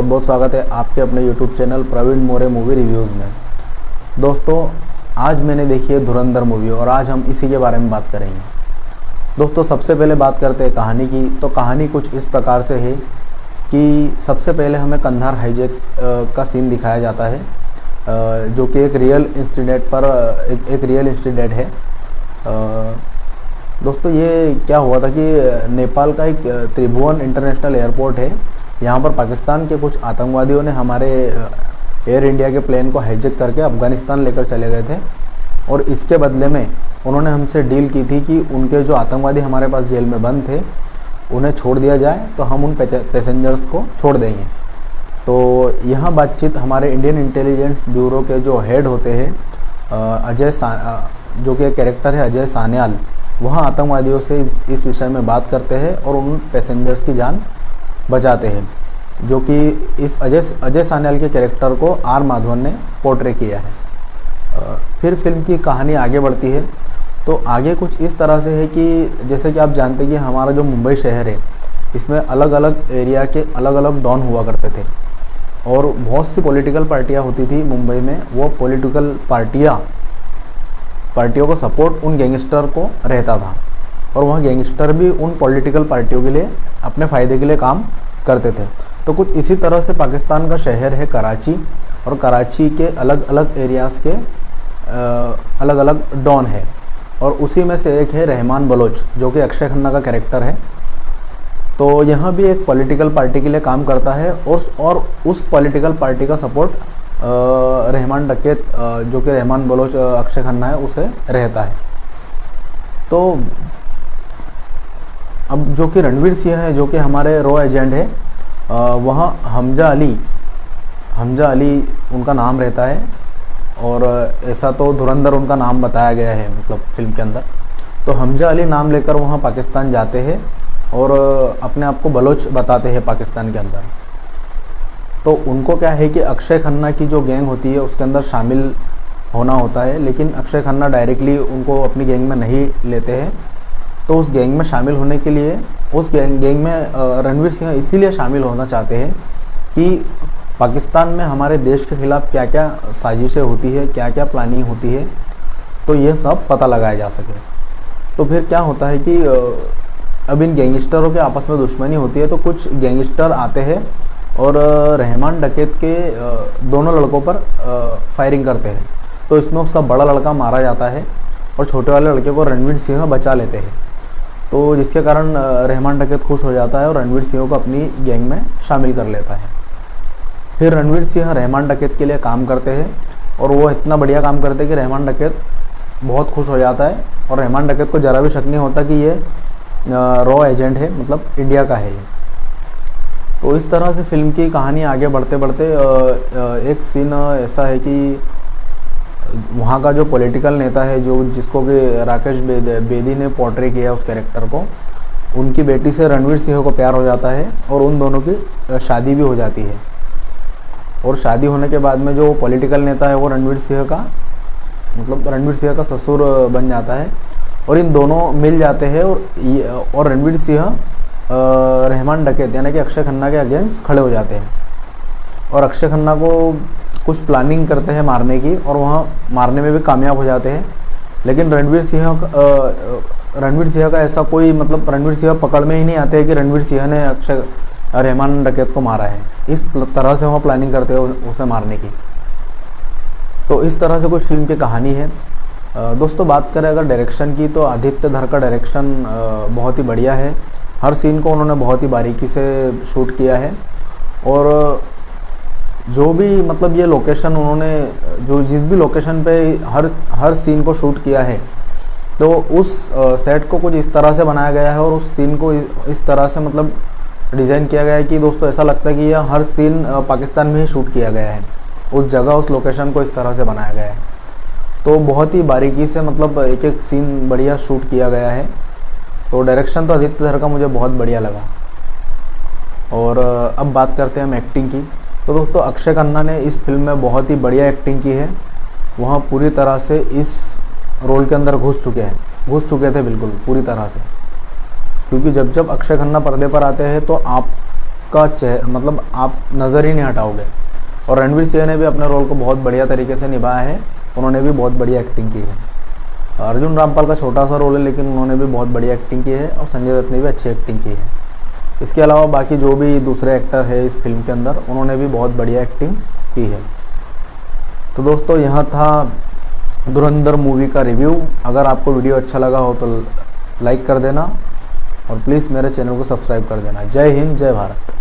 बहुत बहुत स्वागत है आपके अपने YouTube चैनल प्रवीण मोरे मूवी रिव्यूज़ में। दोस्तों, आज मैंने देखी है धुरंधर मूवी और आज हम इसी के बारे में बात करेंगे। दोस्तों, सबसे पहले बात करते हैं कहानी की। तो कहानी कुछ इस प्रकार से है कि सबसे पहले हमें कंधार हाईजैक का सीन दिखाया जाता है, जो कि एक रियल इंसिडेंट पर एक रियल इंसिडेंट है। दोस्तों, ये क्या हुआ था कि नेपाल का एक त्रिभुवन इंटरनेशनल एयरपोर्ट है। यहाँ पर पाकिस्तान के कुछ आतंकवादियों ने हमारे एयर इंडिया के प्लेन को हाईजैक करके अफ़गानिस्तान लेकर चले गए थे और इसके बदले में उन्होंने हमसे डील की थी कि उनके जो आतंकवादी हमारे पास जेल में बंद थे उन्हें छोड़ दिया जाए तो हम उन पैसेंजर्स को छोड़ देंगे। तो यह बातचीत हमारे इंडियन इंटेलिजेंस ब्यूरो के जो हेड होते हैं जो कि कैरेक्टर है अजय सान्याल, वहाँ आतंकवादियों से इस विषय में बात करते हैं और उन पैसेंजर्स की जान बचाते हैं, जो कि इस अजय सान्याल के कैरेक्टर को आर माधवन ने पोर्ट्रे किया है। फिर फिल्म की कहानी आगे बढ़ती है। तो आगे कुछ इस तरह से है कि जैसे कि आप जानते हैं कि हमारा जो मुंबई शहर है इसमें अलग अलग एरिया के अलग अलग डॉन हुआ करते थे और बहुत सी पॉलिटिकल पार्टियां होती थी मुंबई में। वो पॉलिटिकल पार्टियों को सपोर्ट उन गैंगस्टर को रहता था और वह गैंगस्टर भी उन पॉलिटिकल पार्टियों के लिए अपने फ़ायदे के लिए काम करते थे। तो कुछ इसी तरह से पाकिस्तान का शहर है कराची और कराची के अलग अलग एरियाज़ के अलग अलग डॉन है और उसी में से एक है रहमान बलोच, जो कि अक्षय खन्ना का कैरेक्टर है। तो यहाँ भी एक पॉलिटिकल पार्टी के लिए काम करता है और उस पॉलिटिकल पार्टी का सपोर्ट रहमान डकैत, जो कि रहमान बलोच अक्षय खन्ना है, उसे रहता है। तो अब जो कि रणवीर सिंह है, जो कि हमारे रॉ एजेंट है, वहाँ हमजा अली उनका नाम रहता है और ऐसा तो धुरंधर उनका नाम बताया गया है, मतलब फिल्म के अंदर। तो हमजा अली नाम लेकर वहाँ पाकिस्तान जाते हैं और अपने आप को बलोच बताते हैं पाकिस्तान के अंदर। तो उनको क्या है कि अक्षय खन्ना की जो गैंग होती है उसके अंदर शामिल होना होता है, लेकिन अक्षय खन्ना डायरेक्टली उनको अपनी गैंग में नहीं लेते हैं। तो उस गैंग में शामिल होने के लिए उस गैंग में रणवीर सिंह इसीलिए शामिल होना चाहते हैं कि पाकिस्तान में हमारे देश के खिलाफ क्या क्या साजिशें होती है, क्या क्या प्लानिंग होती है, तो ये सब पता लगाया जा सके। तो फिर क्या होता है कि अब इन गैंगस्टरों के आपस में दुश्मनी होती है। तो कुछ गैंगस्टर आते हैं और रहमान डकैत के दोनों लड़कों पर फायरिंग करते हैं। तो इसमें उसका बड़ा लड़का मारा जाता है और छोटे वाले लड़के को रणवीर सिंह बचा लेते हैं। तो जिसके कारण रहमान डकैत खुश हो जाता है और रणवीर सिंह को अपनी गैंग में शामिल कर लेता है। फिर रणवीर सिंह रहमान डकैत के लिए काम करते हैं और वो इतना बढ़िया काम करते हैं कि रहमान डकैत बहुत खुश हो जाता है और रहमान डकैत को ज़रा भी शक नहीं होता कि ये रॉ एजेंट है, मतलब इंडिया का है ये। तो इस तरह से फिल्म की कहानी आगे बढ़ते बढ़ते एक सीन ऐसा है कि वहाँ का जो पॉलिटिकल नेता है, जो जिसको कि राकेश बेदी ने पोर्ट्रे किया उस कैरेक्टर को, उनकी बेटी से रणवीर सिंह को प्यार हो जाता है और उन दोनों की शादी भी हो जाती है। और शादी होने के बाद में जो पॉलिटिकल नेता है वो रणवीर सिंह का ससुर बन जाता है और इन दोनों मिल जाते हैं और रणवीर सिंह रहमान डकैत यानी कि अक्षय खन्ना के अगेंस्ट खड़े हो जाते हैं और अक्षय खन्ना को कुछ प्लानिंग करते हैं मारने की और वहाँ मारने में भी कामयाब हो जाते हैं। लेकिन रणवीर सिंह का ऐसा कोई, मतलब रणवीर सिंह पकड़ में ही नहीं आते हैं कि रणवीर सिंह ने रहमान डकैत को मारा है। इस तरह से वहाँ प्लानिंग करते हैं उसे मारने की। तो इस तरह से कोई फिल्म की कहानी है। दोस्तों, बात करें अगर डायरेक्शन की, तो आदित्य धर का डायरेक्शन बहुत ही बढ़िया है। हर सीन को उन्होंने बहुत ही बारीकी से शूट किया है और जो भी, मतलब ये लोकेशन उन्होंने जिस भी लोकेशन पे हर सीन को शूट किया है, तो उस सेट को कुछ इस तरह से बनाया गया है और उस सीन को इस तरह से मतलब डिज़ाइन किया गया है कि दोस्तों ऐसा लगता है कि यह हर सीन पाकिस्तान में ही शूट किया गया है। उस जगह, उस लोकेशन को इस तरह से बनाया गया है। तो बहुत ही बारीकी से, मतलब एक एक सीन बढ़िया शूट किया गया है। तो डायरेक्शन तो आदित्य धर का मुझे बहुत बढ़िया लगा। और अब बात करते हैं हम एक्टिंग की। तो दोस्तों, अक्षय खन्ना ने इस फिल्म में बहुत ही बढ़िया एक्टिंग की है। वहाँ पूरी तरह से इस रोल के अंदर घुस चुके थे बिल्कुल पूरी तरह से। क्योंकि जब जब अक्षय खन्ना पर्दे पर आते हैं तो आपका मतलब आप नज़र ही नहीं हटाओगे। और रणवीर सिंह ने भी अपने रोल को बहुत बढ़िया तरीके से निभाया है, उन्होंने भी बहुत बढ़िया एक्टिंग की है। अर्जुन रामपाल का छोटा सा रोल है लेकिन उन्होंने भी बहुत बढ़िया एक्टिंग की है, और संजय दत्त ने भी अच्छी एक्टिंग की है। इसके अलावा बाकी जो भी दूसरे एक्टर है इस फिल्म के अंदर, उन्होंने भी बहुत बढ़िया एक्टिंग की है। तो दोस्तों यहाँ था धुरंधर मूवी का रिव्यू। अगर आपको वीडियो अच्छा लगा हो तो लाइक कर देना और प्लीज़ मेरे चैनल को सब्सक्राइब कर देना। जय हिंद, जय भारत।